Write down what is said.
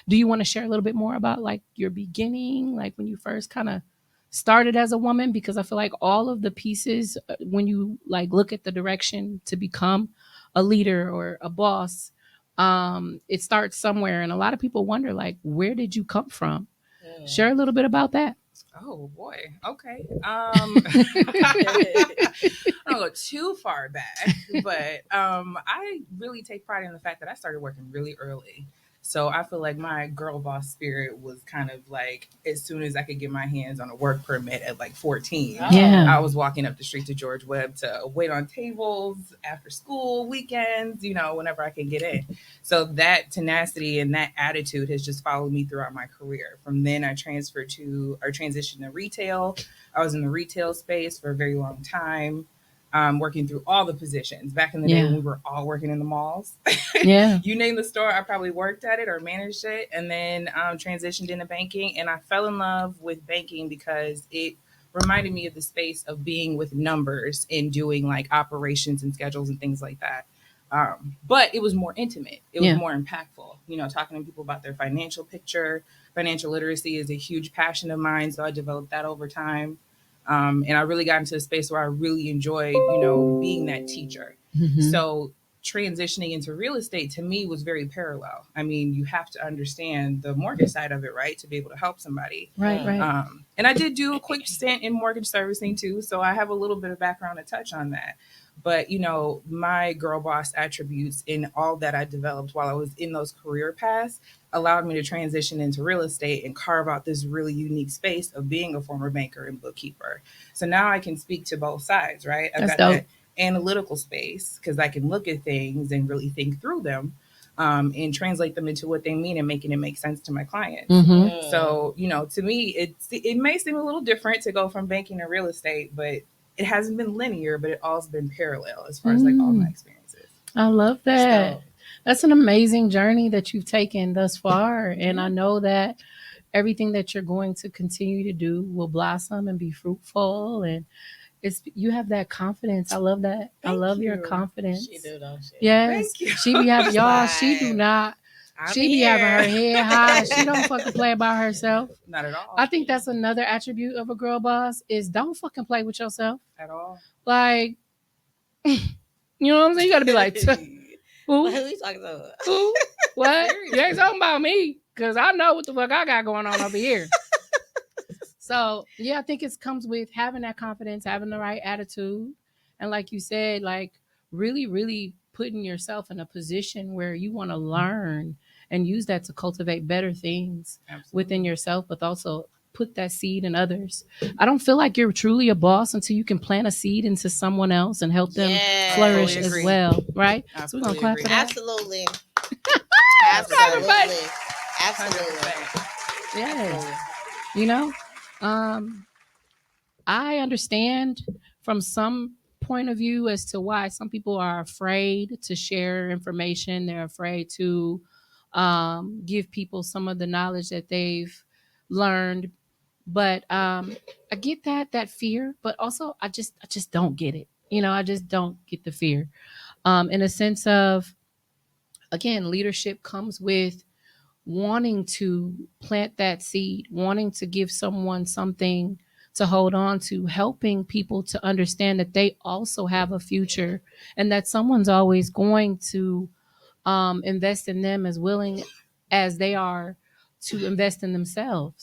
Do you want to share a little bit more about like your beginning, like when you first kind of started as a woman? Because I feel like all of the pieces, when you like look at the direction to become a leader or a boss, it starts somewhere, and a lot of people wonder like, where did you come from? Share a little bit about that. Oh boy. Okay. I don't go too far back, but I really take pride in the fact that I started working really early. So I feel like my girl boss spirit was kind of like as soon as I could get my hands on a work permit at like 14, Yeah. I was walking up the street to George Webb to wait on tables after school, weekends, whenever I could get in. So that tenacity and that attitude has just followed me throughout my career. From then I transitioned to retail. I was in the retail space for a very long time. Working through all the positions back in the day when Yeah. we were all working in the malls. Yeah. You name the store, I probably worked at it or managed it, and then transitioned into banking. And I fell in love with banking because it reminded me of the space of being with numbers and doing like operations and schedules and things like that. But it was more intimate. It was Yeah. more impactful. Talking to people about their financial picture. Financial literacy is a huge passion of mine, so I developed that over time. And I really got into a space where I really enjoyed, being that teacher. Hmm. So transitioning into real estate to me was very parallel. I mean, you have to understand the mortgage side of it, right, to be able to help somebody. Right. Right. And I did do a quick stint in mortgage servicing too, so I have a little bit of background to touch on that. But my girl boss attributes in all that I developed while I was in those career paths allowed me to transition into real estate and carve out this really unique space of being a former banker and bookkeeper. So now I can speak to both sides, right? I've That's got dope. that analytical space because I can look at things and really think through them, and translate them into what they mean and making it make sense to my clients. Hmm. So, to me, it may seem a little different to go from banking to real estate, but it hasn't been linear, but it all's been parallel as far as like all my Mm, experiences. I love That's that. dope. That's an amazing journey that you've taken thus far. And Yeah. I know that everything that you're going to continue to do will blossom and be fruitful. And it's you have that confidence. I love that. I Thank love your you. She confidence. do, don't she? Yes. Thank you. She be having y'all, she do Slide. not. I'm She be having her here. head high. She don't fucking play about herself. Not at I all. think that's another attribute of a girl boss is don't fucking play with yourself. At all. Like, you know what I'm saying? You gotta be like, Like, who? who you talking to? Who? What? You ain't Seriously. talking about me. Cause I know what the fuck I got going on over here. So yeah, I think it comes with having that confidence, having the right attitude, and like you said, like really, really putting yourself in a position where you want to learn and use that to cultivate better things within Absolutely. yourself, but also put that seed in others. I don't feel like you're truly a boss until you can plant a seed into someone else and help them I fully flourish as Yes. agree. well, right? I So we're gonna fully clap agree. for that. Absolutely. Clapping for 100%. Absolutely. it. Absolutely. 100%. Yes. Absolutely. You know, um, I understand from some point of view as to why some people are afraid to share information. They're afraid to give people some of the knowledge that they've learned. But I get that fear, but also I just don't get it. I just don't get the fear. In a sense of again, leadership comes with wanting to plant that seed, wanting to give someone something to hold on to, helping people to understand that they also have a future and that someone's always going to invest in them as willing as they are to invest in themselves.